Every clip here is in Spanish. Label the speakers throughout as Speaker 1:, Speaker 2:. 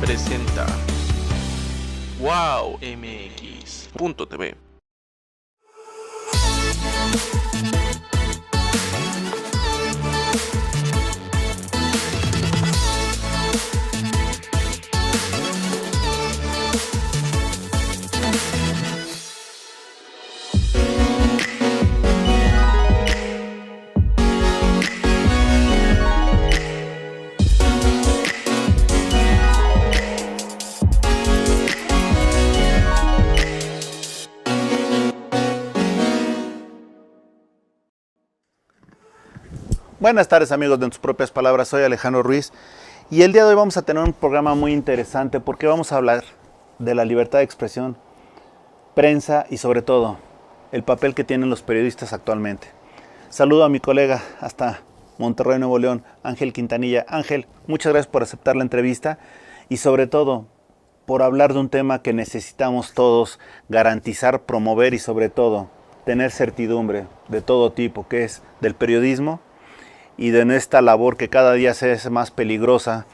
Speaker 1: presenta wowmx.tv.
Speaker 2: Buenas tardes amigos de En Tus Propias Palabras, soy Alejandro Ruiz y el día de hoy vamos a tener un programa muy interesante porque vamos a hablar de la libertad de expresión, prensa y sobre todo el papel que tienen los periodistas actualmente. Saludo a mi colega hasta Monterrey, Nuevo León, Ángel Quintanilla. Ángel, muchas gracias por aceptar la entrevista y sobre todo por hablar de un tema que necesitamos todos garantizar, promover y sobre todo tener certidumbre de todo tipo, que es del periodismo y de esta labor que cada día se hace más peligrosa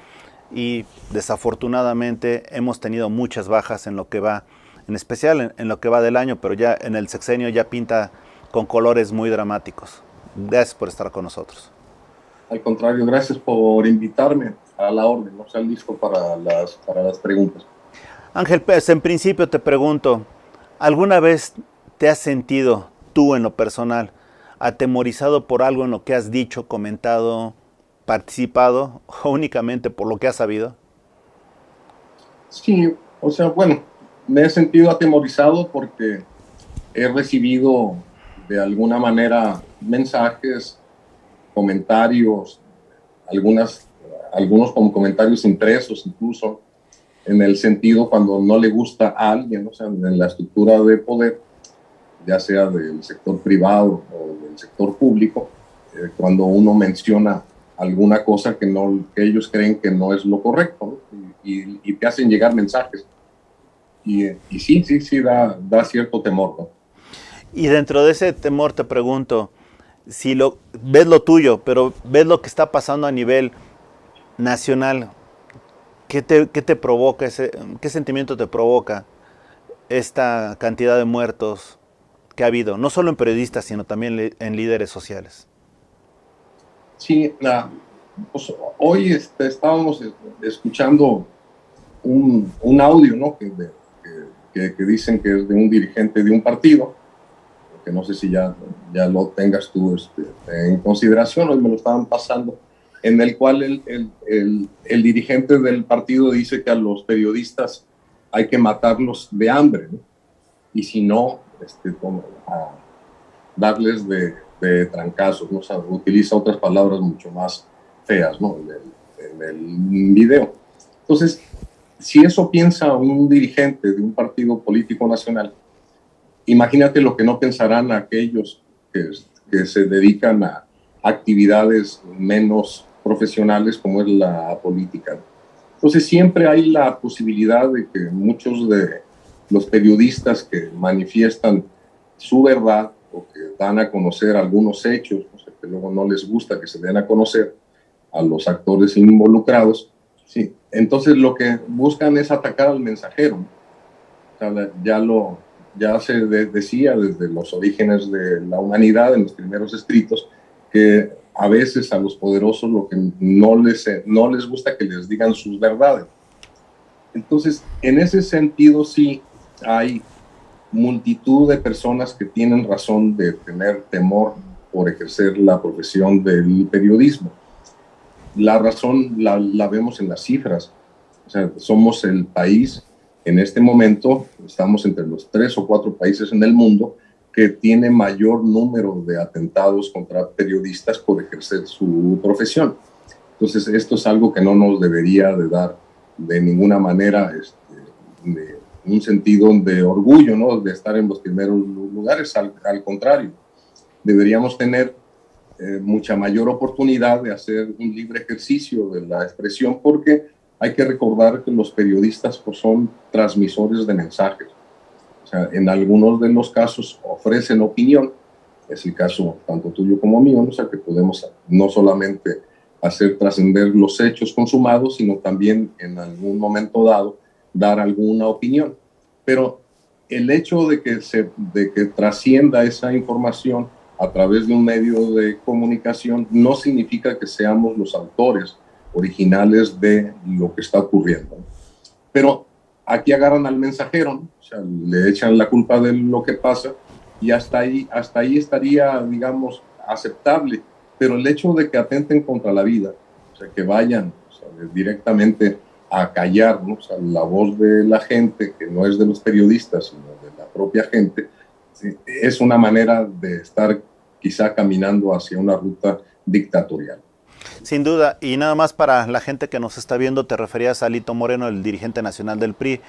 Speaker 2: y desafortunadamente hemos tenido muchas bajas en lo que va, en especial en lo que va del año, pero ya en el sexenio ya pinta con colores muy dramáticos. Gracias por estar con nosotros.
Speaker 3: Al contrario, gracias por invitarme, a la orden, o sea, listo para las preguntas.
Speaker 2: Ángel, pues en principio te pregunto, ¿alguna vez te has sentido tú en lo personal atemorizado por algo en lo que has dicho, comentado, participado o únicamente por lo que has sabido?
Speaker 3: Sí, o sea, bueno, me he sentido atemorizado porque he recibido de alguna manera mensajes, comentarios, algunos como comentarios impresos incluso, en el sentido cuando no le gusta a alguien, o sea, en la estructura de poder, ya sea del sector privado o del sector público, cuando uno menciona alguna cosa que ellos creen que no es lo correcto, ¿no? Y te hacen llegar mensajes. Y sí, da cierto temor, ¿no?
Speaker 2: Y dentro de ese temor te pregunto, si ves lo tuyo, pero ves lo que está pasando a nivel nacional, ¿qué te provoca, qué sentimiento te provoca esta cantidad de muertos que ha habido, no solo en periodistas, sino también en líderes sociales?
Speaker 3: Sí, pues hoy estábamos escuchando un audio, ¿no? que dicen que es de un dirigente de un partido, que no sé si ya lo tengas tú en consideración, hoy me lo estaban pasando, en el cual el dirigente del partido dice que a los periodistas hay que matarlos de hambre, ¿no? Y si no, a darles de trancazos, ¿no? O sea, utiliza otras palabras mucho más feas, ¿no? en el video. Entonces, si eso piensa un dirigente de un partido político nacional, imagínate lo que no pensarán aquellos que se dedican a actividades menos profesionales como es la política. Entonces siempre hay la posibilidad de que muchos de los periodistas que manifiestan su verdad o que dan a conocer algunos hechos, o sea, que luego no les gusta que se den a conocer a los actores involucrados, sí, entonces lo que buscan es atacar al mensajero. O sea, ya se decía desde los orígenes de la humanidad, en los primeros escritos, que a veces a los poderosos lo que no les gusta que les digan sus verdades. Entonces, en ese sentido sí hay multitud de personas que tienen razón de tener temor por ejercer la profesión del periodismo. La razón la vemos en las cifras. O sea, somos el país, en este momento, estamos entre los 3 o 4 países en el mundo que tiene mayor número de atentados contra periodistas por ejercer su profesión. Entonces, esto es algo que no nos debería de dar de ninguna manera un sentido de orgullo, ¿no? De estar en los primeros lugares. Al contrario, deberíamos tener mucha mayor oportunidad de hacer un libre ejercicio de la expresión, porque hay que recordar que los periodistas pues, son transmisores de mensajes. O sea, en algunos de los casos ofrecen opinión, es el caso tanto tuyo como mío, ¿no? O sea, que podemos no solamente hacer trascender los hechos consumados, sino también en algún momento dado dar alguna opinión. Pero el hecho de que trascienda esa información a través de un medio de comunicación no significa que seamos los autores originales de lo que está ocurriendo. Pero aquí agarran al mensajero, ¿no? O sea, le echan la culpa de lo que pasa y hasta ahí estaría, digamos, aceptable. Pero el hecho de que atenten contra la vida, o sea, que vayan, o sea, directamente a callar, ¿no? O sea, la voz de la gente, que no es de los periodistas, sino de la propia gente, sí, es una manera de estar quizá caminando hacia una ruta dictatorial.
Speaker 2: Sin duda, y nada más para la gente que nos está viendo, te referías a Alito Moreno, el dirigente nacional del PRI,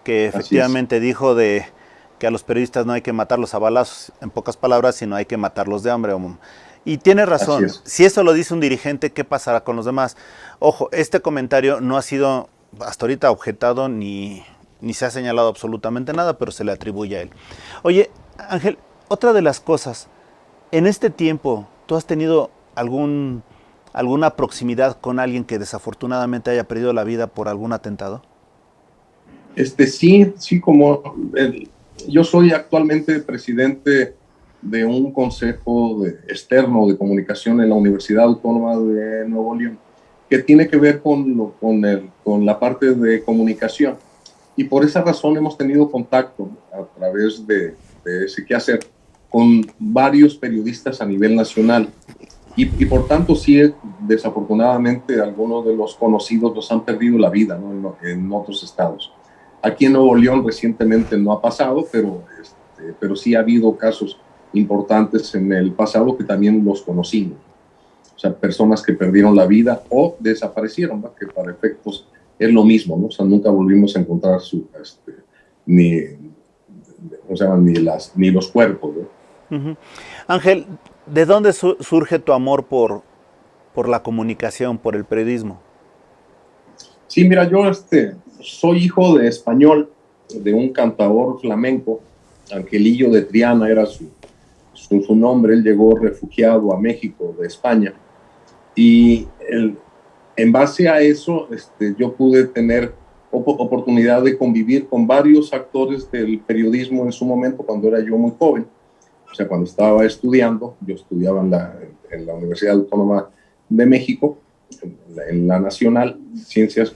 Speaker 2: que efectivamente dijo que a los periodistas no hay que matarlos a balazos, en pocas palabras, sino hay que matarlos de hambre. Y tiene razón, si eso lo dice un dirigente, ¿qué pasará con los demás? Ojo, este comentario no ha sido hasta ahorita objetado ni se ha señalado absolutamente nada, pero se le atribuye a él. Oye, Ángel, otra de las cosas, en este tiempo, ¿tú has tenido alguna proximidad con alguien que desafortunadamente haya perdido la vida por algún atentado?
Speaker 3: Sí, como yo soy actualmente presidente de un consejo externo de comunicación en la Universidad Autónoma de Nuevo León, que tiene que ver con la parte de comunicación. Y por esa razón hemos tenido contacto a través de ese quehacer con varios periodistas a nivel nacional. Y por tanto, sí, desafortunadamente, algunos de los conocidos los han perdido la vida, ¿no? en otros estados. Aquí en Nuevo León recientemente no ha pasado, pero sí ha habido casos importantes en el pasado que también los conocimos. O sea, personas que perdieron la vida o desaparecieron, ¿no? Que para efectos es lo mismo, ¿no? O sea, nunca volvimos a encontrar ni los cuerpos, ¿no?
Speaker 2: Uh-huh. Ángel, ¿de dónde surge tu amor por la comunicación, por el periodismo?
Speaker 3: Sí, mira, yo soy hijo de español, de un cantador flamenco, Angelillo de Triana era su nombre. Él llegó refugiado a México de España y en base a eso yo pude tener oportunidad de convivir con varios actores del periodismo en su momento cuando era yo muy joven. O sea, cuando estaba estudiando, yo estudiaba en la Universidad Autónoma de México, en la Nacional, Ciencias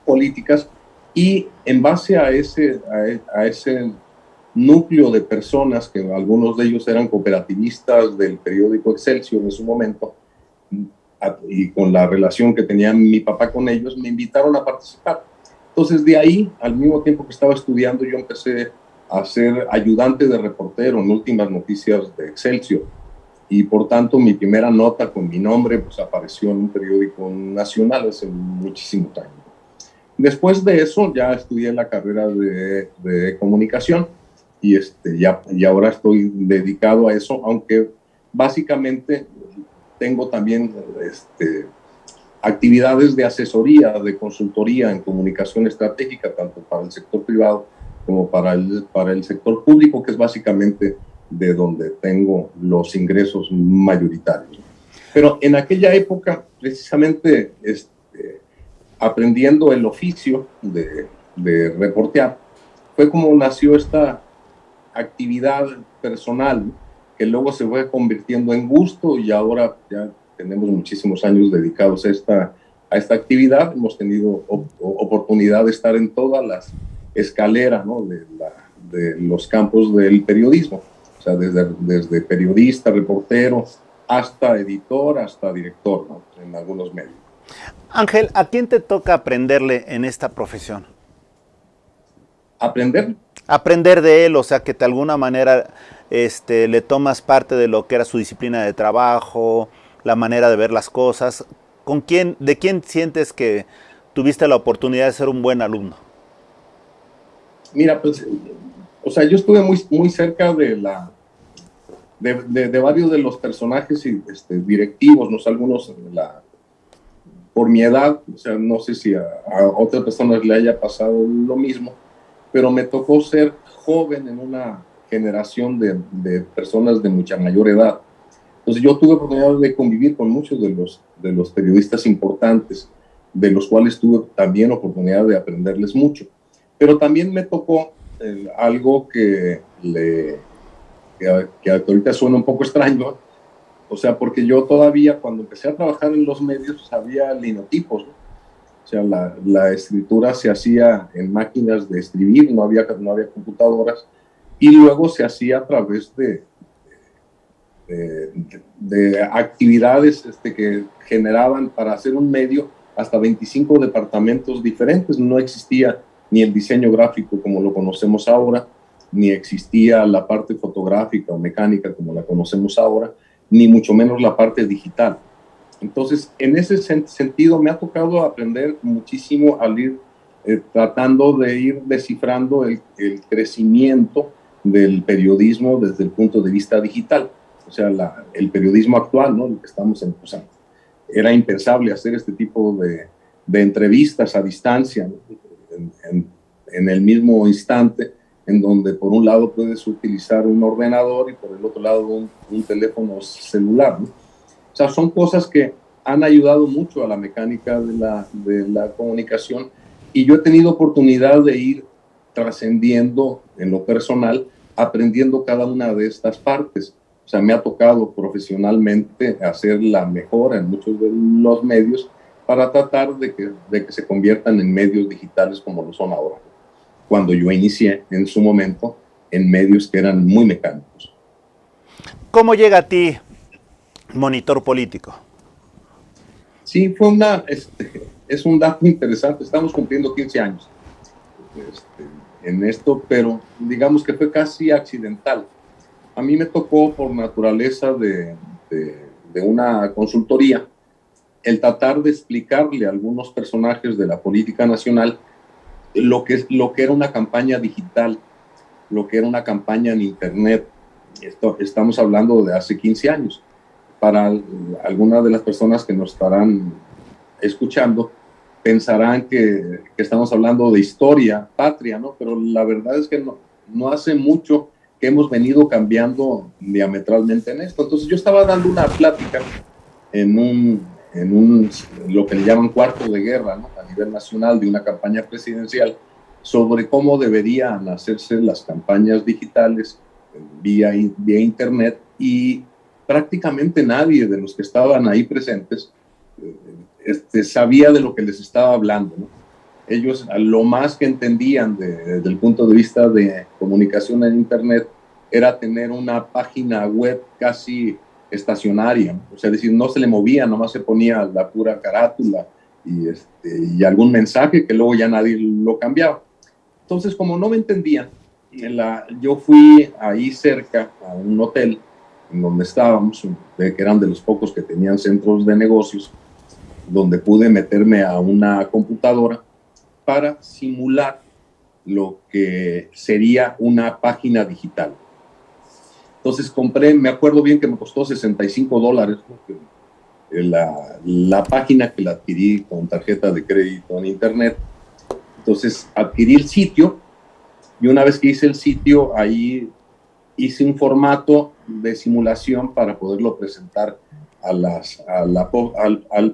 Speaker 3: Políticas, y en base a ese núcleo de personas, que algunos de ellos eran cooperativistas del periódico Excelsior en su momento, y con la relación que tenía mi papá con ellos, me invitaron a participar. Entonces, de ahí, al mismo tiempo que estaba estudiando, yo empecé a ser ayudante de reportero en Últimas Noticias de Excelsior, y por tanto mi primera nota con mi nombre pues apareció en un periódico nacional hace muchísimos años. Después de eso ya estudié la carrera de comunicación y ahora estoy dedicado a eso, aunque básicamente tengo también actividades de asesoría, de consultoría en comunicación estratégica, tanto para el sector privado como para el sector público, que es básicamente de donde tengo los ingresos mayoritarios. Pero en aquella época, precisamente aprendiendo el oficio de reportear, fue como nació esta actividad personal, que luego se fue convirtiendo en gusto y ahora ya tenemos muchísimos años dedicados a esta actividad. Hemos tenido oportunidad de estar en todas las escaleras, ¿no? de los campos del periodismo, o sea, desde periodista, reportero, hasta editor, hasta director, ¿no? En algunos medios.
Speaker 2: Ángel, ¿a quién te toca aprenderle en esta profesión?
Speaker 3: ¿Aprender?
Speaker 2: Aprender de él, o sea, que de alguna manera le tomas parte de lo que era su disciplina de trabajo, la manera de ver las cosas. ¿De quién sientes que tuviste la oportunidad de ser un buen alumno?
Speaker 3: Mira, pues, o sea, yo estuve muy cerca de varios de los personajes directivos, no sé, algunos por mi edad, o sea, no sé si a otras personas le haya pasado lo mismo, pero me tocó ser joven en una generación de personas de mucha mayor edad. Entonces yo tuve oportunidad de convivir con muchos de los periodistas importantes, de los cuales tuve también oportunidad de aprenderles mucho. Pero también me tocó algo que ahorita suena un poco extraño, o sea, porque yo todavía cuando empecé a trabajar en los medios pues, había linotipos, ¿no? O sea, la escritura se hacía en máquinas de escribir, no había computadoras, y luego se hacía a través de actividades que generaban para hacer un medio hasta 25 departamentos diferentes. No existía ni el diseño gráfico como lo conocemos ahora, ni existía la parte fotográfica o mecánica como la conocemos ahora, ni mucho menos la parte digital. Entonces, en ese sentido, me ha tocado aprender muchísimo al ir tratando de ir descifrando el crecimiento del periodismo desde el punto de vista digital. O sea, el periodismo actual, ¿no? El que estamos empezando. Era impensable hacer este tipo de entrevistas a distancia, ¿no? En el mismo instante, en donde por un lado puedes utilizar un ordenador y por el otro lado un teléfono celular, ¿no? O sea, son cosas que han ayudado mucho a la mecánica de la comunicación, y yo he tenido oportunidad de ir trascendiendo en lo personal, aprendiendo cada una de estas partes. O sea, me ha tocado profesionalmente hacer la mejora en muchos de los medios para tratar de que se conviertan en medios digitales como lo son ahora. Cuando yo inicié en su momento en medios que eran muy mecánicos.
Speaker 2: ¿Cómo llega a ti Monitor Político?
Speaker 3: Sí, es un dato interesante. Estamos cumpliendo 15 años en esto, pero digamos que fue casi accidental. A mí me tocó por naturaleza de una consultoría el tratar de explicarle a algunos personajes de la política nacional lo que era una campaña digital, lo que era una campaña en Internet. Estamos hablando de hace 15 años. Para algunas de las personas que nos estarán escuchando, pensarán que estamos hablando de historia patria, ¿no? Pero la verdad es que no hace mucho que hemos venido cambiando diametralmente en esto. Entonces yo estaba dando una plática en lo que le llaman cuarto de guerra, ¿no? A nivel nacional, de una campaña presidencial, sobre cómo deberían hacerse las campañas digitales vía Internet, y prácticamente nadie de los que estaban ahí presentes sabía de lo que les estaba hablando, ¿no? Ellos lo más que entendían desde el punto de vista de comunicación en Internet era tener una página web casi estacionaria, o sea, es decir, no se le movía, nomás se ponía la pura carátula y algún mensaje que luego ya nadie lo cambiaba. Entonces, como no me entendían, yo fui ahí cerca a un hotel en donde estábamos, que eran de los pocos que tenían centros de negocios, donde pude meterme a una computadora para simular lo que sería una página digital. Entonces compré, me acuerdo bien que me costó $65, ¿no? La página, que la adquirí con tarjeta de crédito en Internet. Entonces adquirí el sitio, y una vez que hice el sitio, ahí hice un formato de simulación para poderlo presentar al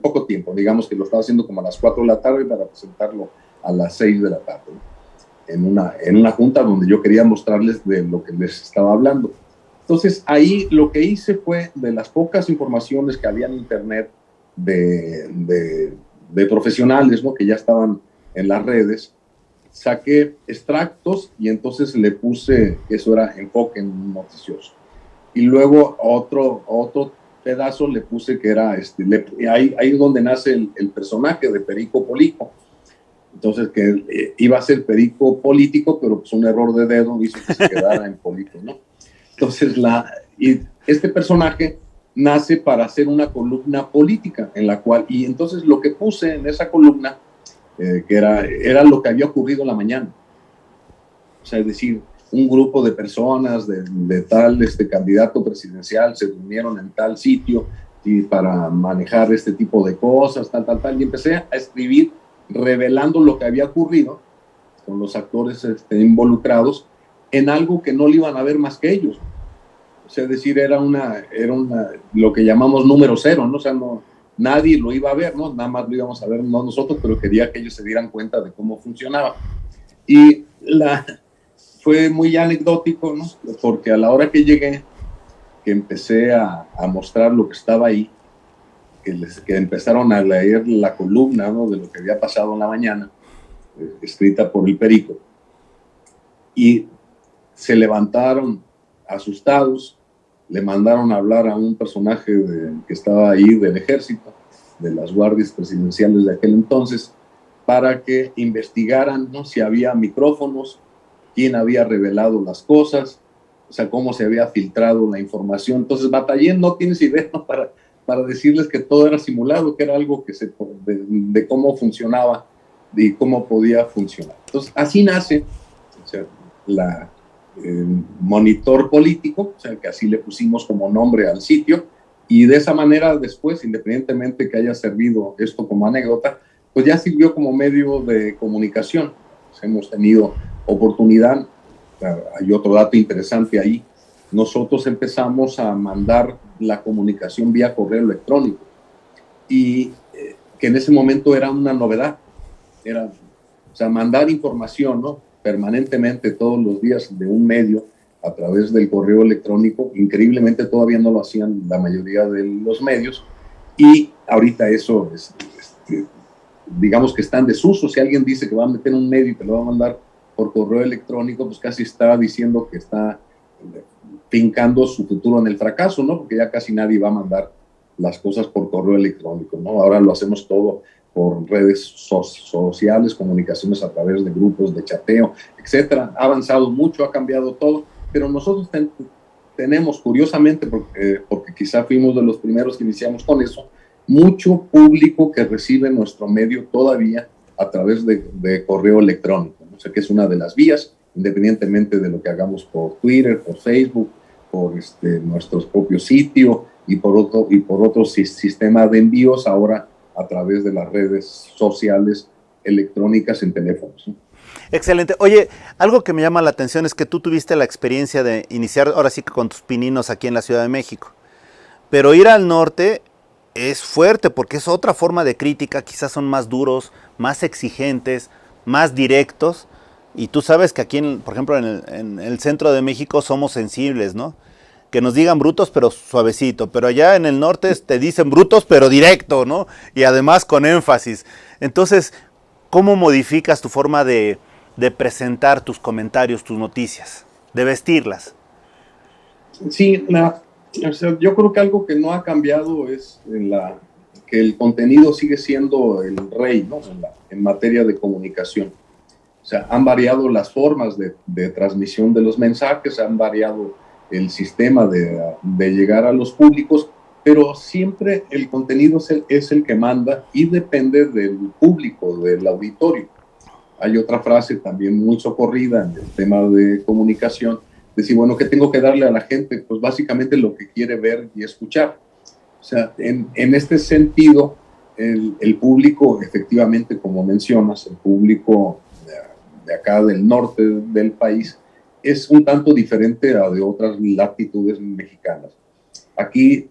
Speaker 3: poco tiempo. Digamos que lo estaba haciendo como a las 4 de la tarde para presentarlo a las 6 de la tarde, ¿no? En una junta donde yo quería mostrarles de lo que les estaba hablando. Entonces ahí lo que hice fue, de las pocas informaciones que había en Internet de profesionales, ¿no? Que ya estaban en las redes, saqué extractos y entonces le puse que eso era enfoque noticioso. Y luego otro pedazo le puse que era, ahí es donde nace el personaje de Perico Polico. Entonces, que iba a ser Perico Político, pero pues un error de dedo hizo que se quedara en Polico, ¿no? Entonces, este personaje nace para hacer una columna política, en la cual, y entonces lo que puse en esa columna, que era lo que había ocurrido en la mañana. O sea, es decir, un grupo de personas de tal candidato presidencial se reunieron en tal sitio y para manejar este tipo de cosas, tal, y empecé a escribir revelando lo que había ocurrido con los actores involucrados en algo que no le iban a ver más que ellos. O sea, es decir, lo que llamamos número cero, ¿no? O sea, nadie lo iba a ver, ¿no? Nada más lo íbamos a ver no nosotros, pero quería que ellos se dieran cuenta de cómo funcionaba. Y fue muy anecdótico, ¿no? Porque a la hora que llegué, que empecé a mostrar lo que estaba ahí, que empezaron a leer la columna, ¿no? De lo que había pasado en la mañana, escrita por el Perico, y se levantaron asustados, le mandaron a hablar a un personaje que estaba ahí del ejército, de las guardias presidenciales de aquel entonces, para que investigaran, ¿no? Si había micrófonos, quién había revelado las cosas, o sea, cómo se había filtrado la información. Entonces batallé, no tienes idea, ¿no? para decirles que todo era simulado, que era algo de cómo funcionaba y cómo podía funcionar. Entonces, así nace, o sea, Monitor Político, o sea, que así le pusimos como nombre al sitio, y de esa manera después, independientemente que haya servido esto como anécdota, pues ya sirvió como medio de comunicación. Pues hemos tenido oportunidad. Hay otro dato interesante ahí. Nosotros empezamos a mandar la comunicación vía correo electrónico, y que en ese momento era una novedad. O sea, mandar información, ¿no? Permanentemente todos los días de un medio a través del correo electrónico. Increíblemente todavía no lo hacían la mayoría de los medios, y ahorita eso digamos que está en desuso. Si alguien dice que va a meter un medio y te lo va a mandar por correo electrónico, pues casi está diciendo que está fincando su futuro en el fracaso, ¿no? Porque ya casi nadie va a mandar las cosas por correo electrónico, ¿no? Ahora lo hacemos todo por redes sociales, comunicaciones a través de grupos de chateo, etcétera. Ha avanzado mucho, ha cambiado todo, pero nosotros tenemos, curiosamente, porque quizá fuimos de los primeros que iniciamos con eso, mucho público que recibe nuestro medio todavía a través de correo electrónico, ¿no? O sea, que es una de las vías, independientemente de lo que hagamos por Twitter, por Facebook, por nuestro propio sitio y por otro sistema de envíos ahora a través de las redes sociales electrónicas en teléfonos, ¿no?
Speaker 2: Excelente. Oye, algo que me llama la atención es que tú tuviste la experiencia de iniciar ahora sí que con tus pininos aquí en la Ciudad de México, pero ir al norte es fuerte porque es otra forma de crítica, quizás son más duros, más exigentes, más directos, y tú sabes que aquí, por ejemplo, en el centro de México somos sensibles, ¿no? Que nos digan brutos pero suavecito, pero allá en el norte te dicen brutos pero directo, ¿no? Y además con énfasis. Entonces, ¿cómo modificas tu forma de presentar tus comentarios, tus noticias, de vestirlas?
Speaker 3: Sí, o sea, yo creo que algo que no ha cambiado es que el contenido sigue siendo el rey, ¿no? En materia de comunicación. O sea, han variado las formas de transmisión de los mensajes, han variado el sistema de llegar a los públicos, pero siempre el contenido es el que manda y depende del público, del auditorio. Hay otra frase también muy socorrida en el tema de comunicación, decir, bueno, ¿qué tengo que darle a la gente? Pues básicamente lo que quiere ver y escuchar. O sea, en este sentido, el público, efectivamente, como mencionas, el público de acá del norte del país, es un tanto diferente a de otras latitudes mexicanas. Aquí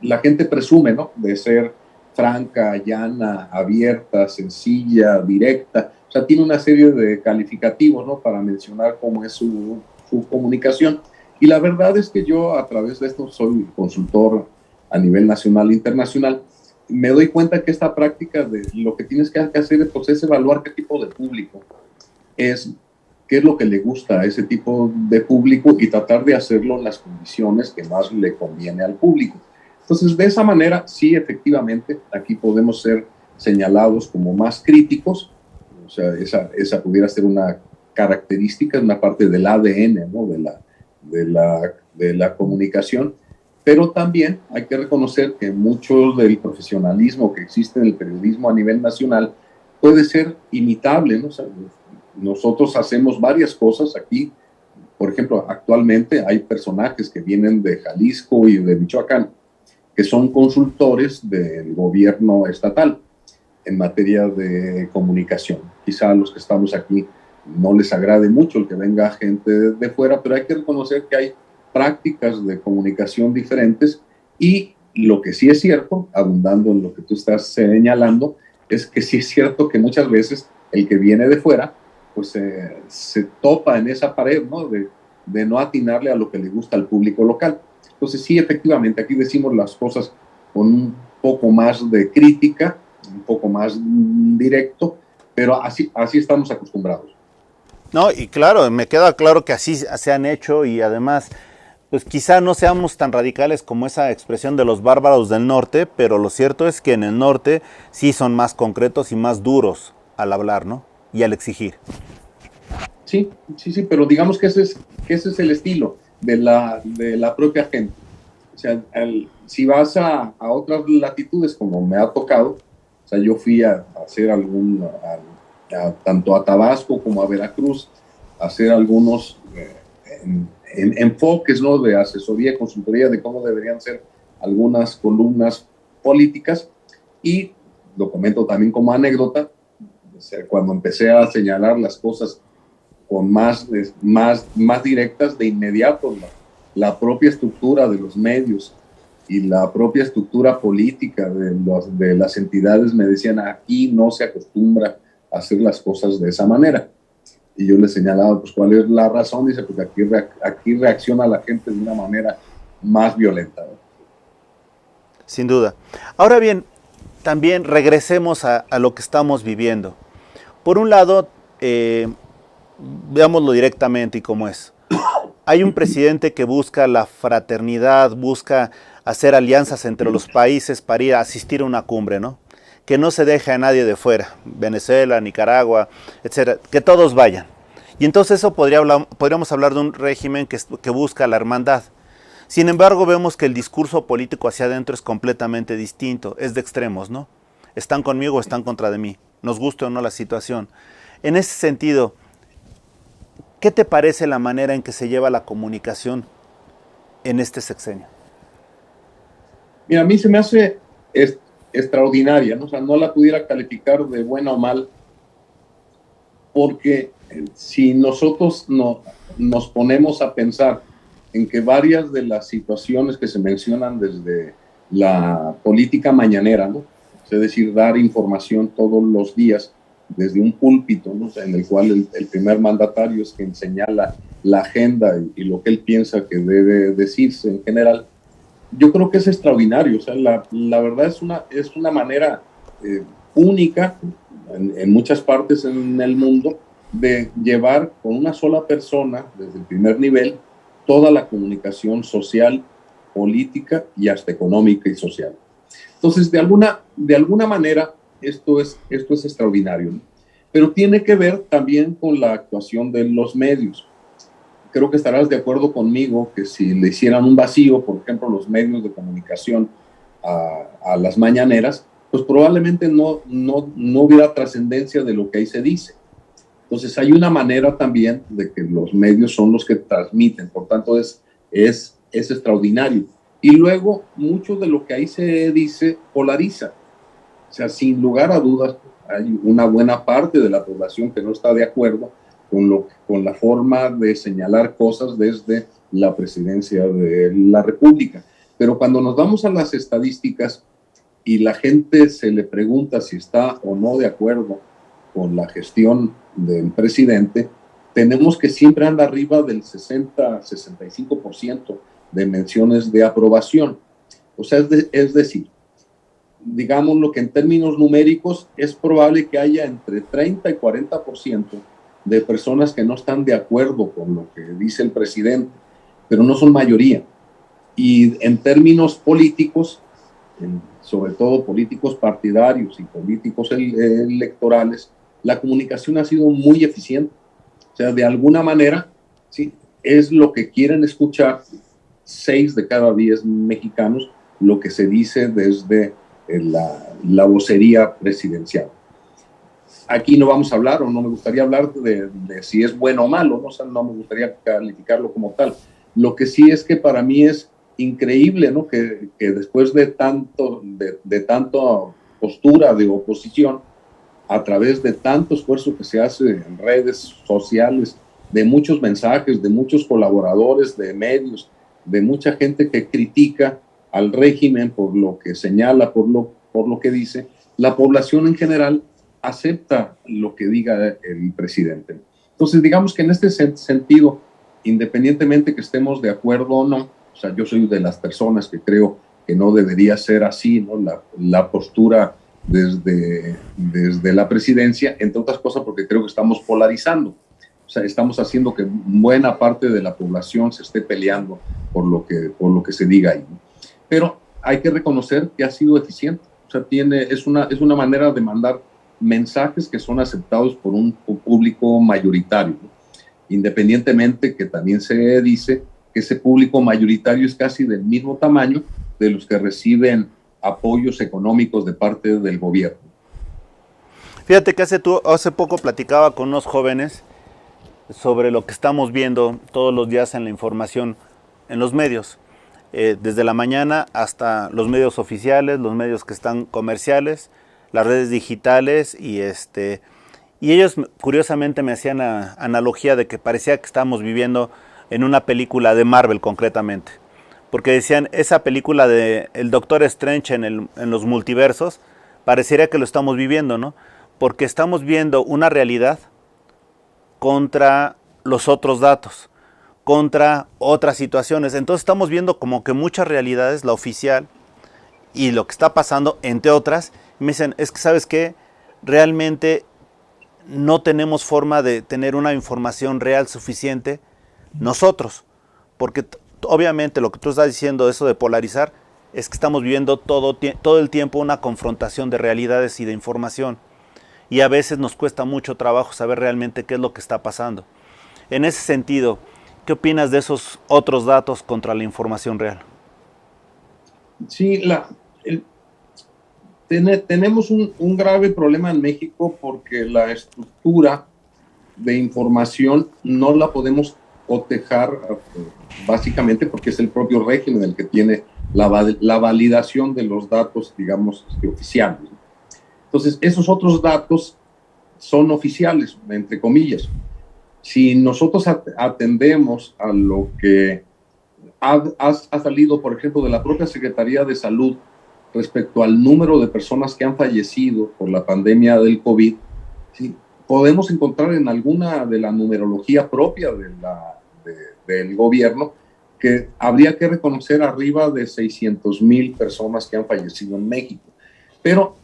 Speaker 3: la gente presume, ¿no?, de ser franca, llana, abierta, sencilla, directa. O sea, tiene una serie de calificativos, ¿no?, para mencionar cómo es su comunicación. Y la verdad es que yo, a través de esto, soy consultor a nivel nacional e internacional, me doy cuenta que esta práctica de lo que tienes que hacer pues, es evaluar qué tipo de público es, qué es lo que le gusta a ese tipo de público y tratar de hacerlo en las condiciones que más le conviene al público. Entonces, de esa manera, sí, efectivamente, aquí podemos ser señalados como más críticos. O sea, esa pudiera ser una característica, una parte del ADN, ¿no?, de la comunicación, pero también hay que reconocer que mucho del profesionalismo que existe en el periodismo a nivel nacional puede ser imitable, ¿no? O sea, nosotros hacemos varias cosas aquí. Por ejemplo, actualmente hay personajes que vienen de Jalisco y de Michoacán que son consultores del gobierno estatal en materia de comunicación. Quizá a los que estamos aquí no les agrade mucho el que venga gente de fuera, pero hay que reconocer que hay prácticas de comunicación diferentes, y lo que sí es cierto, abundando en lo que tú estás señalando, es que sí es cierto que muchas veces el que viene de fuera pues se topa en esa pared, ¿no? De no atinarle a lo que le gusta al público local. Entonces sí, efectivamente, aquí decimos las cosas con un poco más de crítica, un poco más directo, pero así estamos acostumbrados.
Speaker 2: No, y claro, me queda claro que así se han hecho, y además, pues quizá no seamos tan radicales como esa expresión de los bárbaros del norte, pero lo cierto es que en el norte sí son más concretos y más duros al hablar, ¿no? Y al exigir.
Speaker 3: Sí, pero digamos que ese es el estilo de la propia gente. O sea, si vas a otras latitudes, como me ha tocado, o sea, yo fui a hacer tanto a Tabasco como a Veracruz, a hacer algunos enfoques, ¿no? De asesoría, consultoría de cómo deberían ser algunas columnas políticas, y lo comento también como anécdota. O sea, cuando empecé a señalar las cosas con más directas, de inmediato la propia estructura de los medios y la propia estructura política de las entidades me decían: aquí no se acostumbra a hacer las cosas de esa manera. Y yo le señalaba, pues, ¿cuál es la razón? Dice, pues aquí reacciona la gente de una manera más violenta, ¿no?
Speaker 2: Sin duda. Ahora bien, también regresemos a lo que estamos viviendo. Por un lado, veámoslo directamente y cómo es. Hay un presidente que busca la fraternidad, busca hacer alianzas entre los países para ir a asistir a una cumbre, ¿no? Que no se deje a nadie de fuera, Venezuela, Nicaragua, etcétera, que todos vayan. Y entonces eso podríamos hablar de un régimen que busca la hermandad. Sin embargo, vemos que el discurso político hacia adentro es completamente distinto, es de extremos, ¿no? Están conmigo o están contra de mí, nos guste o no la situación. En ese sentido, ¿qué te parece la manera en que se lleva la comunicación en este sexenio?
Speaker 3: Mira, a mí se me hace extraordinaria, ¿no? O sea, no la pudiera calificar de buena o mal, porque si nosotros nos ponemos a pensar en que varias de las situaciones que se mencionan desde la política mañanera, ¿no? Es decir, dar información todos los días desde un púlpito, ¿no? O sea, en el cual el primer mandatario es quien señala la agenda y lo que él piensa que debe decirse en general. Yo creo que es extraordinario. O sea, la verdad es una manera única en muchas partes en el mundo de llevar con una sola persona, desde el primer nivel, toda la comunicación social, política y hasta económica y social. Entonces, de alguna manera, esto es extraordinario, ¿no? Pero tiene que ver también con la actuación de los medios. Creo que estarás de acuerdo conmigo que si le hicieran un vacío, por ejemplo, los medios de comunicación a las mañaneras, pues probablemente no hubiera trascendencia de lo que ahí se dice. Entonces hay una manera también de que los medios son los que transmiten, por tanto es extraordinario. Y luego mucho de lo que ahí se dice polariza. O sea, sin lugar a dudas, hay una buena parte de la población que no está de acuerdo con la forma de señalar cosas desde la presidencia de la República. Pero cuando nos vamos a las estadísticas y la gente se le pregunta si está o no de acuerdo con la gestión del presidente, tenemos que siempre anda arriba del 60-65% de menciones de aprobación. O sea, es decir, digamos lo que en términos numéricos es probable que haya entre 30 y 40% de personas que no están de acuerdo con lo que dice el presidente, pero no son mayoría. Y en términos políticos, sobre todo políticos partidarios y políticos electorales, la comunicación ha sido muy eficiente. O sea, de alguna manera, sí, es lo que quieren escuchar 6 de cada 10 mexicanos, lo que se dice desde la vocería presidencial. Aquí no vamos a hablar, o no me gustaría hablar de si es bueno o malo, ¿no? O sea, no me gustaría calificarlo como tal. Lo que sí es que para mí es increíble, ¿no? Que después de tanta postura de oposición, a través de tanto esfuerzo que se hace en redes sociales, de muchos mensajes, de muchos colaboradores de medios, de mucha gente que critica al régimen por lo que señala, por lo que dice. La población en general acepta lo que diga el presidente. Entonces, digamos que en este sentido, independientemente que estemos de acuerdo o no, o sea, yo soy de las personas que creo que no debería ser así, ¿no? La postura desde la presidencia, entre otras cosas porque creo que estamos polarizando. O sea, estamos haciendo que buena parte de la población se esté peleando por lo que se diga ahí, ¿no? Pero hay que reconocer que ha sido eficiente. O sea, es una manera de mandar mensajes que son aceptados por un público mayoritario, ¿no? Independientemente que también se dice que ese público mayoritario es casi del mismo tamaño de los que reciben apoyos económicos de parte del gobierno.
Speaker 2: Fíjate que hace poco platicaba con unos jóvenes sobre lo que estamos viendo todos los días en la información en los medios, desde la mañana hasta los medios oficiales, los medios que están comerciales, las redes digitales y ellos curiosamente me hacían la analogía de que parecía que estábamos viviendo en una película de Marvel concretamente, porque decían esa película de el Doctor Strange en los multiversos, parecería que lo estamos viviendo, ¿no? Porque estamos viendo una realidad contra los otros datos, contra otras situaciones. Entonces estamos viendo como que muchas realidades, la oficial y lo que está pasando, entre otras. Me dicen, es que ¿sabes qué? Realmente no tenemos forma de tener una información real suficiente nosotros, porque obviamente lo que tú estás diciendo, eso de polarizar, es que estamos viviendo todo el tiempo una confrontación de realidades y de información, y a veces nos cuesta mucho trabajo saber realmente qué es lo que está pasando. En ese sentido, ¿qué opinas de esos otros datos contra la información real?
Speaker 3: Sí, tenemos un grave problema en México porque la estructura de información no la podemos cotejar básicamente porque es el propio régimen el que tiene la validación de los datos, digamos, oficiales. Entonces, esos otros datos son oficiales, entre comillas. Si nosotros atendemos a lo que ha salido, por ejemplo, de la propia Secretaría de Salud respecto al número de personas que han fallecido por la pandemia del COVID, ¿sí? Podemos encontrar en alguna de la numerología propia del gobierno que habría que reconocer arriba de 600,000 personas que han fallecido en México. Pero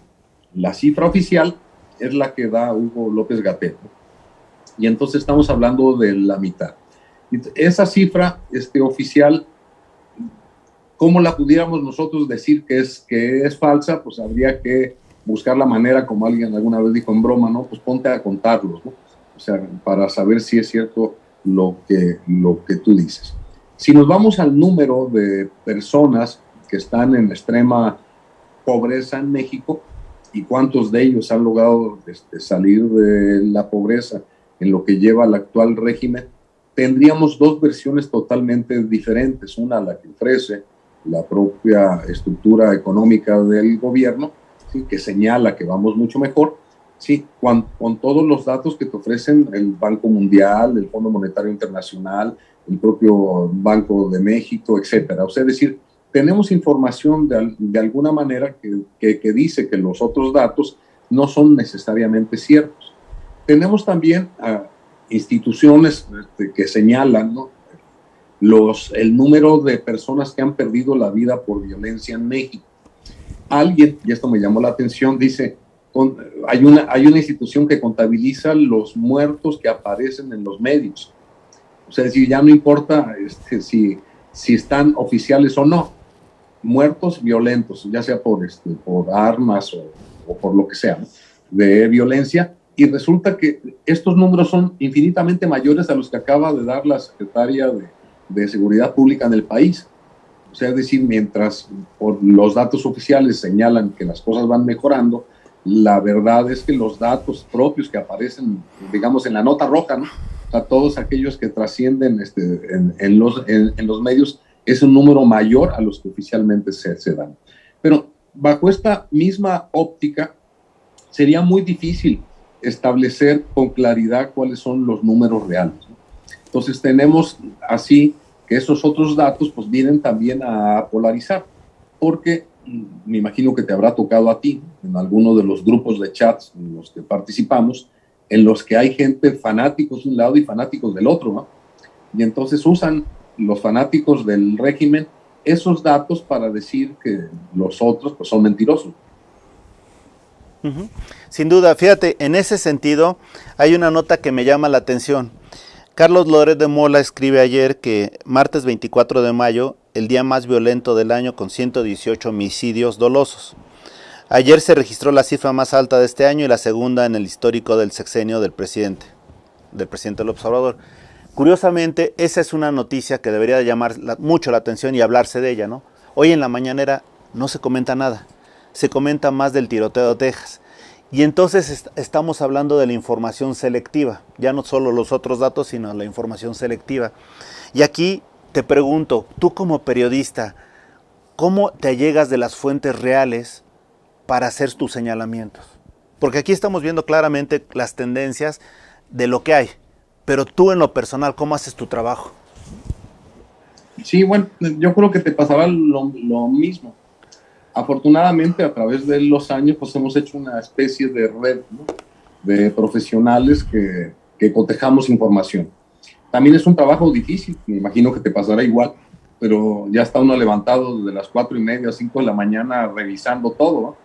Speaker 3: la cifra oficial es la que da Hugo López-Gatell, y entonces estamos hablando de la mitad. Esa cifra oficial, ¿cómo la pudiéramos nosotros decir que es falsa? Pues habría que buscar la manera, como alguien alguna vez dijo en broma, ¿no? Pues ponte a contarlos, ¿no? O sea, para saber si es cierto lo que tú dices. Si nos vamos al número de personas que están en extrema pobreza en México y cuántos de ellos han logrado salir de la pobreza en lo que lleva al actual régimen, tendríamos dos versiones totalmente diferentes. Una, la que ofrece la propia estructura económica del gobierno, ¿sí? Que señala que vamos mucho mejor, ¿sí? Con todos los datos que te ofrecen el Banco Mundial, el Fondo Monetario Internacional, el propio Banco de México, etcétera. O sea, es decir, tenemos información de alguna manera que dice que los otros datos no son necesariamente ciertos. Tenemos también instituciones que señalan, ¿no?, el número de personas que han perdido la vida por violencia en México. Alguien, y esto me llamó la atención, dice, hay una institución que contabiliza los muertos que aparecen en los medios. O sea, es decir, ya no importa si están oficiales o no, muertos violentos, ya sea por armas o por lo que sea, ¿no?, de violencia. Y resulta que estos números son infinitamente mayores a los que acaba de dar la secretaria de Seguridad Pública en el país. O sea, es decir, mientras por los datos oficiales señalan que las cosas van mejorando, la verdad es que los datos propios que aparecen, digamos, en la nota roja, ¿no?, o sea, todos aquellos que trascienden en los medios, es un número mayor a los que oficialmente se dan. Pero bajo esta misma óptica, sería muy difícil establecer con claridad cuáles son los números reales, ¿no? Entonces tenemos así que esos otros datos pues vienen también a polarizar, porque me imagino que te habrá tocado a ti en alguno de los grupos de chats en los que participamos, en los que hay gente fanáticos de un lado y fanáticos del otro, ¿no? Y entonces usan los fanáticos del régimen esos datos para decir que los otros pues, son mentirosos.
Speaker 2: Uh-huh. Sin duda, fíjate, en ese sentido hay una nota que me llama la atención. Carlos Loret de Mola escribe ayer que martes 24 de mayo, el día más violento del año con 118 homicidios dolosos. Ayer se registró la cifra más alta de este año y la segunda en el histórico del sexenio del presidente López Obrador. Curiosamente, esa es una noticia que debería llamar mucho la atención y hablarse de ella, ¿no? Hoy en la mañanera no se comenta nada, se comenta más del tiroteo de Texas. Y entonces estamos hablando de la información selectiva, ya no solo los otros datos, sino la información selectiva. Y aquí te pregunto, tú como periodista, ¿cómo te llegas de las fuentes reales para hacer tus señalamientos? Porque aquí estamos viendo claramente las tendencias de lo que hay, pero tú en lo personal, ¿cómo haces tu trabajo?
Speaker 3: Sí, bueno, yo creo que te pasará lo mismo. Afortunadamente, a través de los años, pues hemos hecho una especie de red, ¿no?, de profesionales que cotejamos información. También es un trabajo difícil, me imagino que te pasará igual, pero ya está uno levantado desde las 4:30, 5 de la mañana revisando todo, ¿no?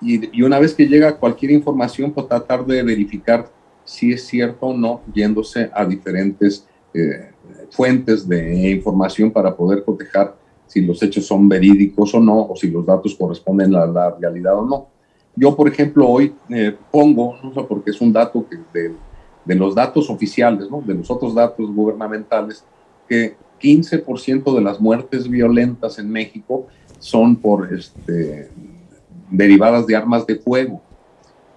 Speaker 3: Y una vez que llega cualquier información, pues tratar de verificar si es cierto o no, yéndose a diferentes fuentes de información para poder cotejar si los hechos son verídicos o no, o si los datos corresponden a la realidad o no. Yo, por ejemplo, hoy pongo, no sé, porque es un dato de los datos oficiales, ¿no?, de los otros datos gubernamentales, que 15% de las muertes violentas en México son por derivadas de armas de fuego.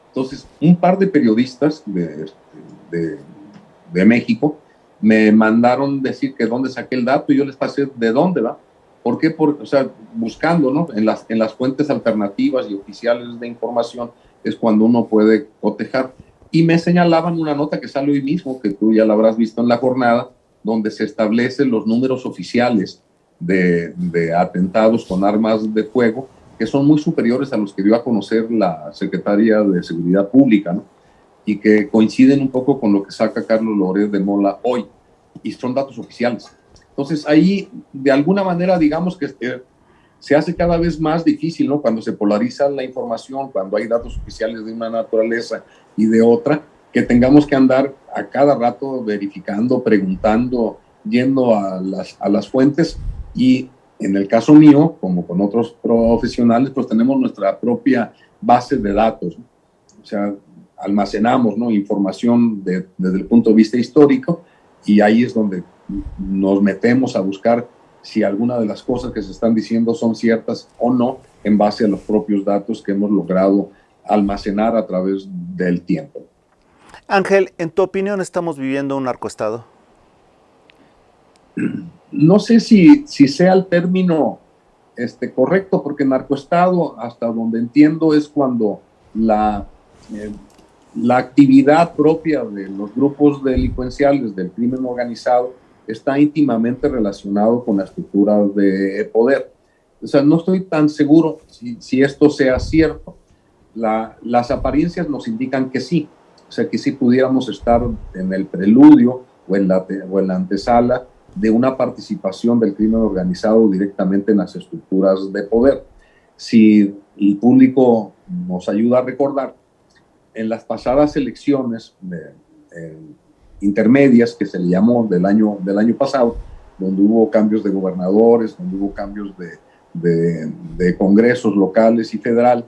Speaker 3: Entonces, un par de periodistas de México me mandaron decir que dónde saqué el dato y yo les pasé de dónde va. ¿Por qué? O sea, buscando, ¿no?, en las fuentes alternativas y oficiales de información es cuando uno puede cotejar. Y me señalaban una nota que sale hoy mismo, que tú ya la habrás visto en La Jornada, donde se establecen los números oficiales de atentados con armas de fuego, que son muy superiores a los que dio a conocer la Secretaría de Seguridad Pública, ¿no?, y que coinciden un poco con lo que saca Carlos Loret de Mola hoy, y son datos oficiales. Entonces ahí, de alguna manera, digamos que se hace cada vez más difícil, ¿no?, cuando se polariza la información, cuando hay datos oficiales de una naturaleza y de otra, que tengamos que andar a cada rato verificando, preguntando, yendo a las fuentes. Y en el caso mío, como con otros profesionales, pues tenemos nuestra propia base de datos, ¿no? O sea, almacenamos, ¿no?, información desde el punto de vista histórico, y ahí es donde nos metemos a buscar si alguna de las cosas que se están diciendo son ciertas o no, en base a los propios datos que hemos logrado almacenar a través del tiempo.
Speaker 2: Ángel, en tu opinión, ¿estamos viviendo un narcoestado?
Speaker 3: No sé si sea el término correcto, porque narcoestado, hasta donde entiendo, es cuando la actividad propia de los grupos delincuenciales del crimen organizado está íntimamente relacionado con la estructura de poder. O sea, no estoy tan seguro si esto sea cierto. Las apariencias nos indican que sí. O sea, que sí pudiéramos estar en el preludio o en la antesala de una participación del crimen organizado directamente en las estructuras de poder. Si el público nos ayuda a recordar, en las pasadas elecciones intermedias, que se le llamó del año pasado, donde hubo cambios de gobernadores, donde hubo cambios de congresos locales y federal,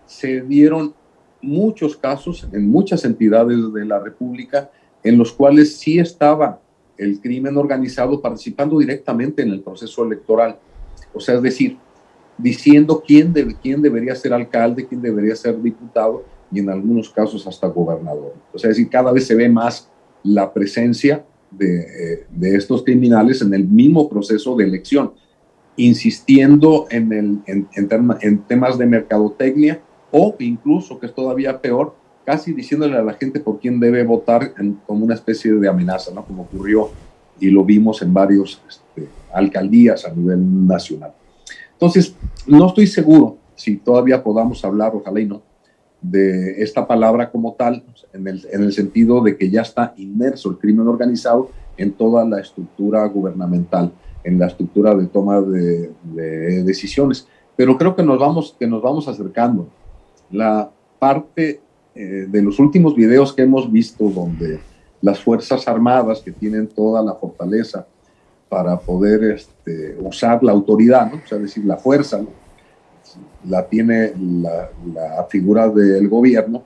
Speaker 3: se dieron muchos casos en muchas entidades de la República en los cuales sí estaba el crimen organizado participando directamente en el proceso electoral. O sea, es decir, diciendo quién debería ser alcalde, quién debería ser diputado, y en algunos casos hasta gobernador. O sea, es decir, cada vez se ve más la presencia de estos criminales en el mismo proceso de elección, insistiendo en temas de mercadotecnia, o incluso, que es todavía peor, casi diciéndole a la gente por quién debe votar como una especie de amenaza, ¿no?, como ocurrió y lo vimos en varios alcaldías a nivel nacional. Entonces, no estoy seguro si todavía podamos hablar, ojalá y no, de esta palabra como tal, en el sentido de que ya está inmerso el crimen organizado en toda la estructura gubernamental, en la estructura de toma de decisiones. Pero creo que nos vamos acercando. La parte de los últimos videos que hemos visto donde las Fuerzas Armadas, que tienen toda la fortaleza para poder usar la autoridad, ¿no? O sea, es decir, la fuerza, ¿no? La tiene la figura del gobierno,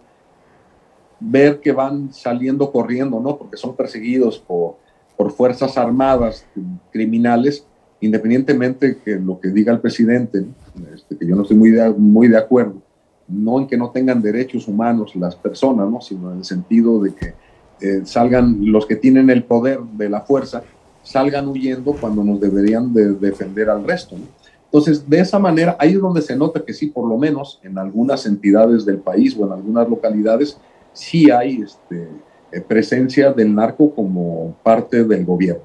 Speaker 3: ver que van saliendo corriendo, ¿no? Porque son perseguidos por fuerzas armadas criminales, independientemente que lo que diga el presidente, ¿no? Que yo no estoy muy de acuerdo, no en que no tengan derechos humanos las personas, ¿no? Sino en el sentido de que salgan los que tienen el poder de la fuerza, salgan huyendo cuando nos deberían de defender al resto, ¿no? Entonces, de esa manera, ahí es donde se nota que sí, por lo menos en algunas entidades del país o en algunas localidades, sí hay presencia del narco como parte del gobierno.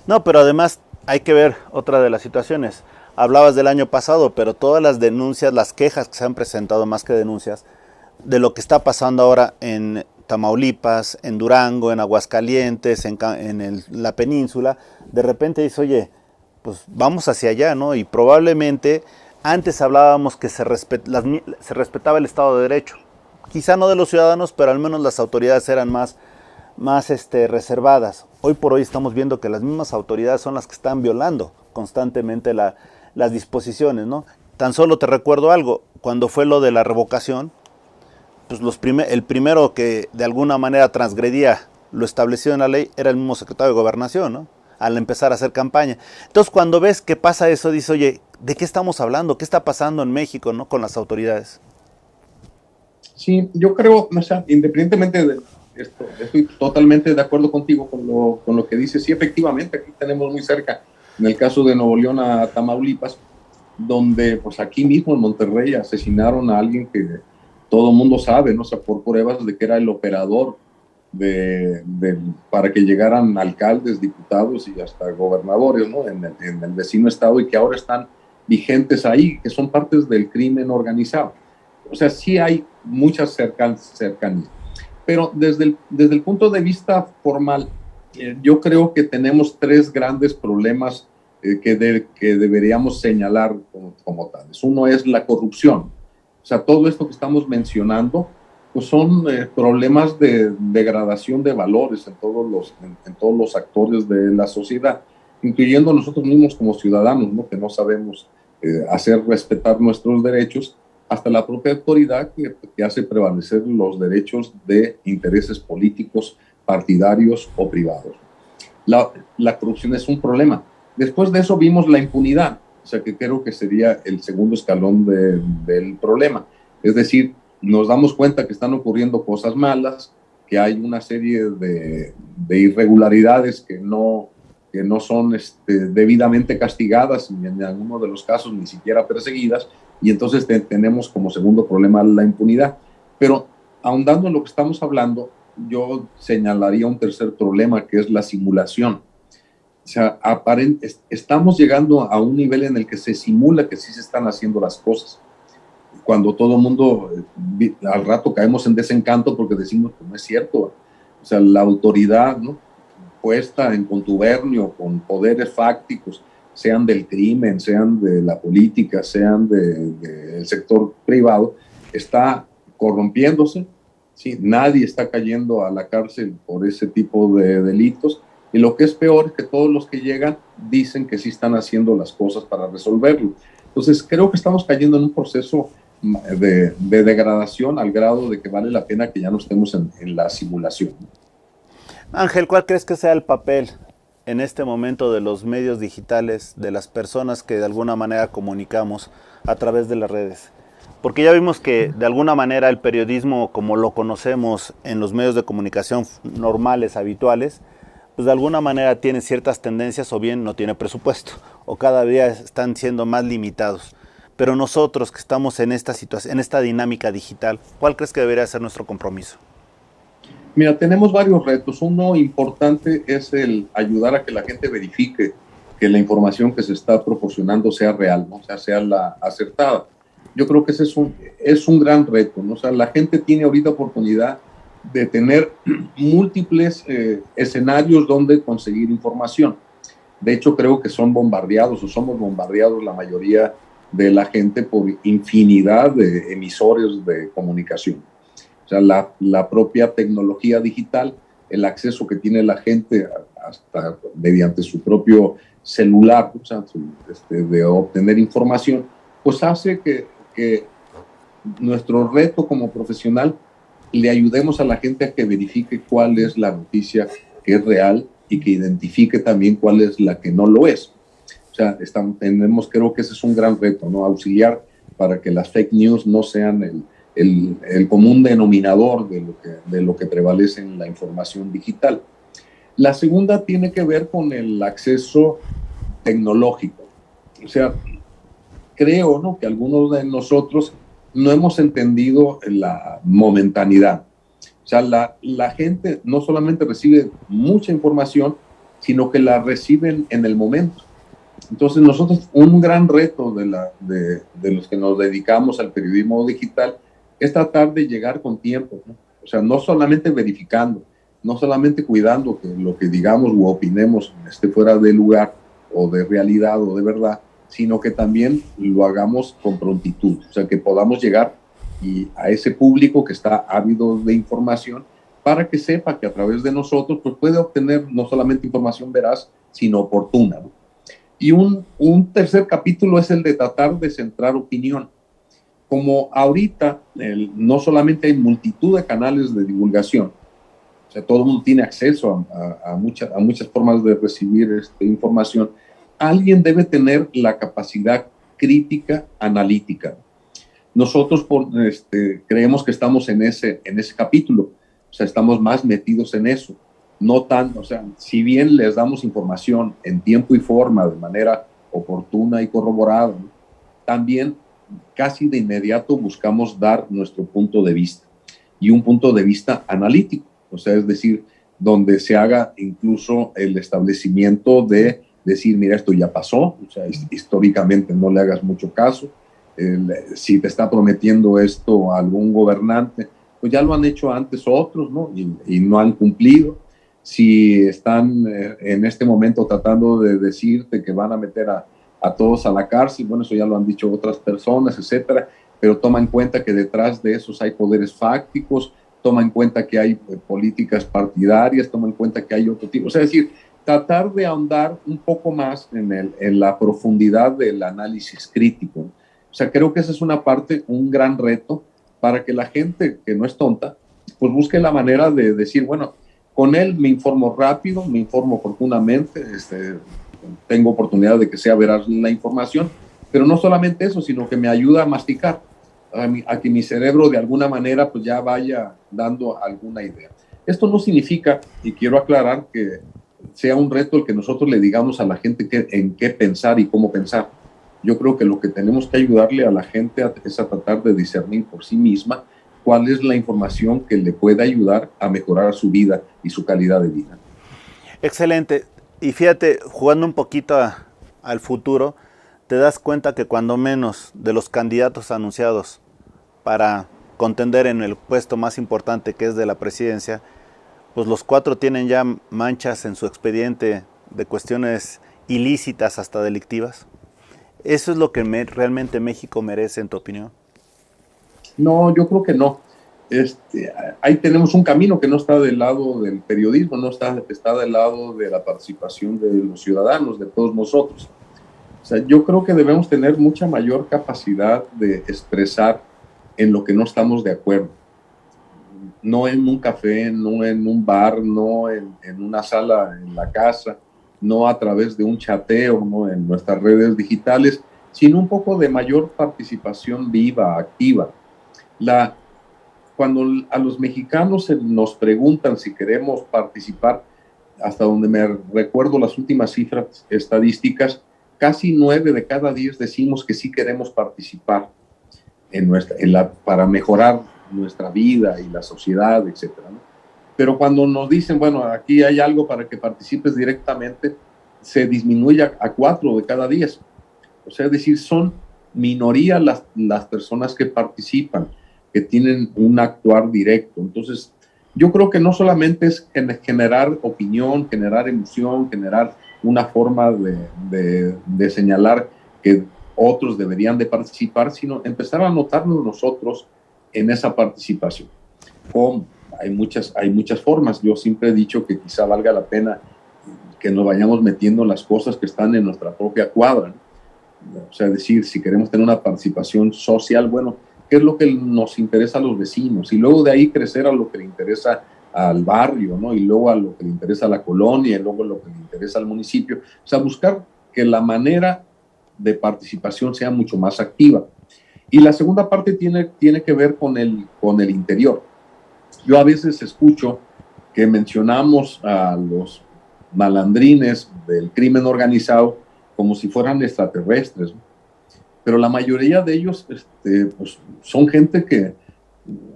Speaker 2: No, pero además hay que ver otra de las situaciones. Hablabas del año pasado, pero todas las denuncias, las quejas que se han presentado, más que denuncias, de lo que está pasando ahora en Tamaulipas, en Durango, en Aguascalientes, en la península, de repente dice, oye, pues vamos hacia allá, ¿no? Y probablemente antes hablábamos que se respetaba el Estado de Derecho. Quizá no de los ciudadanos, pero al menos las autoridades eran más reservadas. Hoy por hoy estamos viendo que las mismas autoridades son las que están violando constantemente las disposiciones, ¿no? Tan solo te recuerdo algo, cuando fue lo de la revocación, pues el primero que de alguna manera transgredía lo establecido en la ley era el mismo secretario de Gobernación, ¿no? Al empezar a hacer campaña. Entonces, cuando ves que pasa eso, dices, oye, ¿de qué estamos hablando? ¿Qué está pasando en México, ¿no? Con las autoridades?
Speaker 3: Sí, yo creo, o sea, independientemente de esto, estoy totalmente de acuerdo contigo con lo que dices. Sí, efectivamente, aquí tenemos muy cerca, en el caso de Nuevo León a Tamaulipas, donde pues aquí mismo en Monterrey asesinaron a alguien que todo el mundo sabe, ¿no? O sea, por pruebas de que era el operador para que llegaran alcaldes, diputados y hasta gobernadores, ¿no? En el vecino estado, y que ahora están vigentes ahí, que son partes del crimen organizado. O sea, sí hay mucha cercanía. Pero desde el punto de vista formal, yo creo que tenemos tres grandes problemas que deberíamos señalar como tales. Uno es la corrupción. O sea, todo esto que estamos mencionando, pues son problemas de degradación de valores en todos los actores de la sociedad, incluyendo nosotros mismos como ciudadanos, ¿no? Que no sabemos hacer respetar nuestros derechos, hasta la propia autoridad que hace prevalecer los derechos de intereses políticos, partidarios o privados. La corrupción es un problema. Después de eso vimos la impunidad, o sea, que creo que sería el segundo escalón del problema. Es decir, nos damos cuenta que están ocurriendo cosas malas, que hay una serie de irregularidades que no son debidamente castigadas y en algunos de los casos ni siquiera perseguidas, y entonces tenemos como segundo problema la impunidad. Pero ahondando en lo que estamos hablando, yo señalaría un tercer problema, que es la simulación. O sea, estamos llegando a un nivel en el que se simula que sí se están haciendo las cosas, cuando todo el mundo al rato caemos en desencanto porque decimos que no es cierto. O sea, la autoridad, ¿no?, puesta en contubernio con poderes fácticos, sean del crimen, sean de la política, sean del sector privado, está corrompiéndose, ¿sí? Nadie está cayendo a la cárcel por ese tipo de delitos, y lo que es peor es que todos los que llegan dicen que sí están haciendo las cosas para resolverlo. Entonces creo que estamos cayendo en un proceso de degradación al grado de que vale la pena que ya no estemos en la simulación.
Speaker 2: Ángel, ¿cuál crees que sea el papel en este momento de los medios digitales, de las personas que de alguna manera comunicamos a través de las redes? Porque ya vimos que de alguna manera el periodismo, como lo conocemos en los medios de comunicación normales, habituales, pues de alguna manera tiene ciertas tendencias, o bien no tiene presupuesto, o cada día están siendo más limitados. Pero nosotros que estamos en esta situación, en esta dinámica digital, ¿cuál crees que debería ser nuestro compromiso?
Speaker 3: Mira, tenemos varios retos. Uno importante es el ayudar a que la gente verifique que la información que se está proporcionando sea real, ¿no? O sea, sea la acertada. Yo creo que ese es un gran reto, ¿no? O sea, la gente tiene ahorita oportunidad de tener múltiples escenarios donde conseguir información. De hecho, creo que son bombardeados o somos bombardeados la mayoría de la gente por infinidad de emisores de comunicación. O sea, la propia tecnología digital, el acceso que tiene la gente hasta mediante su propio celular, o sea, de obtener información, pues hace que nuestro reto como profesional le ayudemos a la gente a que verifique cuál es la noticia que es real y que identifique también cuál es la que no lo es. O sea, creo que ese es un gran reto, ¿no? Auxiliar para que las fake news no sean el común denominador de lo que prevalece en la información digital. La segunda tiene que ver con el acceso tecnológico. O sea, creo, ¿no?, que algunos de nosotros no hemos entendido la momentanidad. O sea, la gente no solamente recibe mucha información, sino que la reciben en el momento. Entonces nosotros, un gran reto de los que nos dedicamos al periodismo digital es tratar de llegar con tiempo, ¿no? O sea, no solamente verificando, no solamente cuidando que lo que digamos u opinemos esté fuera de lugar o de realidad o de verdad, sino que también lo hagamos con prontitud, o sea, que podamos llegar a ese público que está ávido de información para que sepa que a través de nosotros pues, puede obtener no solamente información veraz, sino oportuna, ¿no? Y un tercer capítulo es el de tratar de centrar opinión. Como ahorita no solamente hay multitud de canales de divulgación, o sea, todo el mundo tiene acceso a muchas formas de recibir información, alguien debe tener la capacidad crítica analítica. Nosotros creemos que estamos en ese capítulo, o sea, estamos más metidos en eso. No tanto, o sea, si bien les damos información en tiempo y forma, de manera oportuna y corroborada, ¿no?, también casi de inmediato buscamos dar nuestro punto de vista y un punto de vista analítico, o sea, es decir, donde se haga incluso el establecimiento de decir, mira, esto ya pasó, o sea, históricamente no le hagas mucho caso, si te está prometiendo esto a algún gobernante, pues ya lo han hecho antes otros, ¿no? Y no han cumplido. Si están en este momento tratando de decirte que van a meter a todos a la cárcel, bueno, eso ya lo han dicho otras personas, etcétera, pero toma en cuenta que detrás de esos hay poderes fácticos, toma en cuenta que hay políticas partidarias, toma en cuenta que hay otro tipo, o sea, es decir, tratar de ahondar un poco más en la profundidad del análisis crítico. O sea, creo que esa es una parte, un gran reto para que la gente que no es tonta, pues busque la manera de decir, bueno, con él me informo rápido, me informo oportunamente, tengo oportunidad de que sea veraz la información, pero no solamente eso, sino que me ayuda a masticar, a que mi cerebro de alguna manera pues ya vaya dando alguna idea. Esto no significa, y quiero aclarar, que sea un reto el que nosotros le digamos a la gente en qué pensar y cómo pensar. Yo creo que lo que tenemos que ayudarle a la gente es a tratar de discernir por sí misma cuál es la información que le puede ayudar a mejorar su vida y su calidad de vida.
Speaker 2: Excelente. Y fíjate, jugando un poquito al futuro, te das cuenta que cuando menos de los candidatos anunciados para contender en el puesto más importante, que es de la presidencia, pues los 4 tienen ya manchas en su expediente de cuestiones ilícitas hasta delictivas. ¿Eso es lo que realmente México merece, en tu opinión?
Speaker 3: No, yo creo que no. Ahí tenemos un camino que no está del lado del periodismo, no está del lado de la participación de los ciudadanos, de todos nosotros. O sea, yo creo que debemos tener mucha mayor capacidad de expresar en lo que no estamos de acuerdo. No en un café, no en un bar, no en una sala en la casa, no a través de un chateo, no en nuestras redes digitales, sino un poco de mayor participación viva, activa. Cuando a los mexicanos nos preguntan si queremos participar, hasta donde me recuerdo las últimas cifras estadísticas, casi 9 de cada 10 decimos que sí queremos participar para mejorar nuestra vida y la sociedad, etcétera, ¿no? Pero cuando nos dicen, bueno, aquí hay algo para que participes directamente, se disminuye a 4 de cada 10. O sea, es decir, son minoría las personas que participan, que tienen un actuar directo. Entonces, yo creo que no solamente es generar opinión, generar emoción, generar una forma de señalar que otros deberían de participar, sino empezar a notarnos nosotros en esa participación. ¿Cómo? Hay muchas formas. Yo siempre he dicho que quizá valga la pena que nos vayamos metiendo las cosas que están en nuestra propia cuadra, ¿no? O sea, decir, si queremos tener una participación social, bueno, ¿qué es lo que nos interesa a los vecinos? Y luego de ahí crecer a lo que le interesa al barrio, ¿no? Y luego a lo que le interesa a la colonia, y luego a lo que le interesa al municipio. O sea, buscar que la manera de participación sea mucho más activa. Y la segunda parte tiene que ver con el interior. Yo a veces escucho que mencionamos a los malandrines del crimen organizado como si fueran extraterrestres, ¿no? Pero la mayoría de ellos pues, son gente que,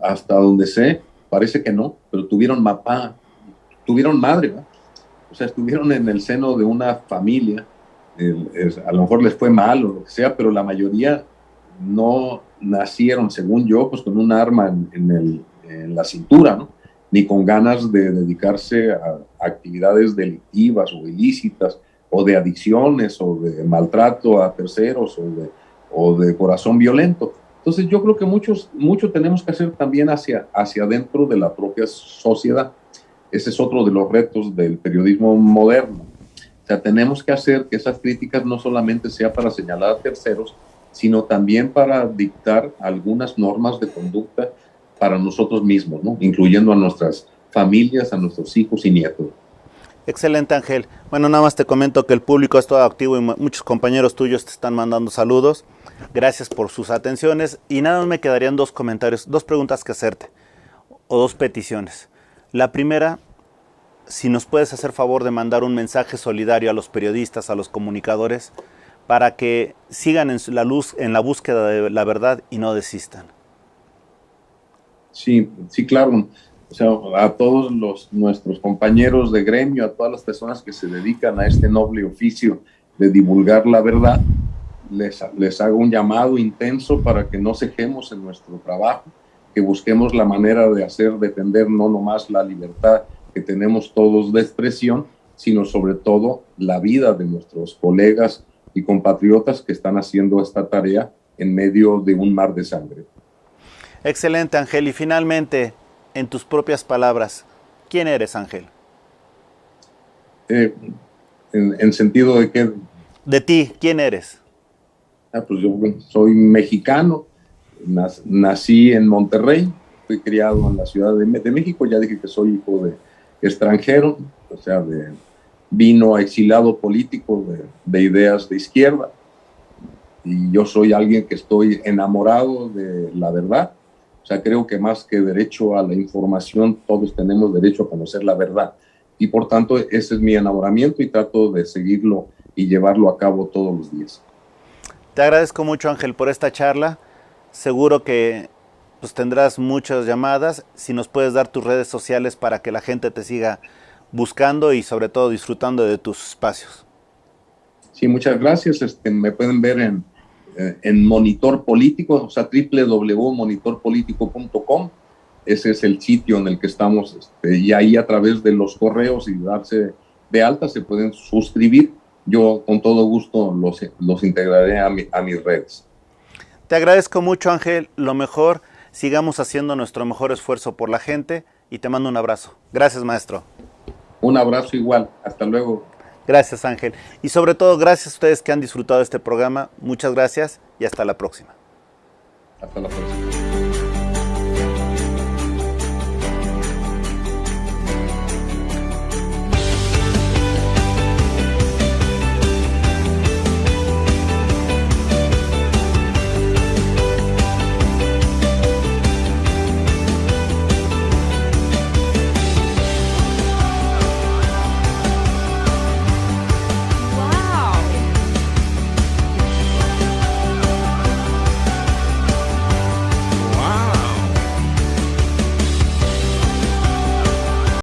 Speaker 3: hasta donde sé, parece que no, pero tuvieron madre, ¿no? O sea, estuvieron en el seno de una familia, a lo mejor les fue mal o lo que sea, pero la mayoría no nacieron, según yo, pues con un arma en la cintura, ¿no? Ni con ganas de dedicarse a actividades delictivas o ilícitas, o de adicciones, o de maltrato a terceros, o de corazón violento. Entonces yo creo que mucho tenemos que hacer también hacia adentro de la propia sociedad. Ese es otro de los retos del periodismo moderno. O sea, tenemos que hacer que esas críticas no solamente sea para señalar a terceros, sino también para dictar algunas normas de conducta para nosotros mismos, ¿no? Incluyendo a nuestras familias, a nuestros hijos y nietos.
Speaker 2: Excelente, Ángel. Bueno, nada más te comento que el público es todo activo y muchos compañeros tuyos te están mandando saludos. Gracias por sus atenciones. Y nada más me quedarían dos preguntas que hacerte, o dos peticiones. La primera, si nos puedes hacer favor de mandar un mensaje solidario a los periodistas, a los comunicadores, para que sigan en la búsqueda de la verdad y no desistan.
Speaker 3: Sí, claro. O sea, a todos nuestros compañeros de gremio, a todas las personas que se dedican a este noble oficio de divulgar la verdad, les hago un llamado intenso para que no cejemos en nuestro trabajo, que busquemos la manera de hacer defender no nomás la libertad que tenemos todos de expresión, sino sobre todo la vida de nuestros colegas y compatriotas que están haciendo esta tarea en medio de un mar de sangre.
Speaker 2: Excelente, Ángel. Y finalmente, en tus propias palabras, ¿quién eres, Ángel?
Speaker 3: En sentido de que...
Speaker 2: De ti, ¿quién eres?
Speaker 3: Pues yo soy mexicano, nací en Monterrey, fui criado en la Ciudad de México, ya dije que soy hijo de extranjero, o sea, vino exilado político de ideas de izquierda, y yo soy alguien que estoy enamorado de la verdad. O sea, creo que más que derecho a la información, todos tenemos derecho a conocer la verdad. Y por tanto, ese es mi enamoramiento y trato de seguirlo y llevarlo a cabo todos los días.
Speaker 2: Te agradezco mucho, Ángel, por esta charla. Seguro que pues, tendrás muchas llamadas. Si nos puedes dar tus redes sociales para que la gente te siga buscando y sobre todo disfrutando de tus espacios.
Speaker 3: Sí, muchas gracias. Me pueden ver en Monitor Político, o sea, www.monitorpolitico.com. Ese es el sitio en el que estamos, y ahí a través de los correos y darse de alta se pueden suscribir. Yo con todo gusto los integraré a mis redes.
Speaker 2: Te agradezco mucho, Ángel. Lo mejor, sigamos haciendo nuestro mejor esfuerzo por la gente y te mando un abrazo. Gracias, maestro.
Speaker 3: Un abrazo igual. Hasta luego.
Speaker 2: Gracias, Ángel. Y sobre todo, gracias a ustedes que han disfrutado de este programa. Muchas gracias y hasta la próxima.
Speaker 3: Hasta la próxima.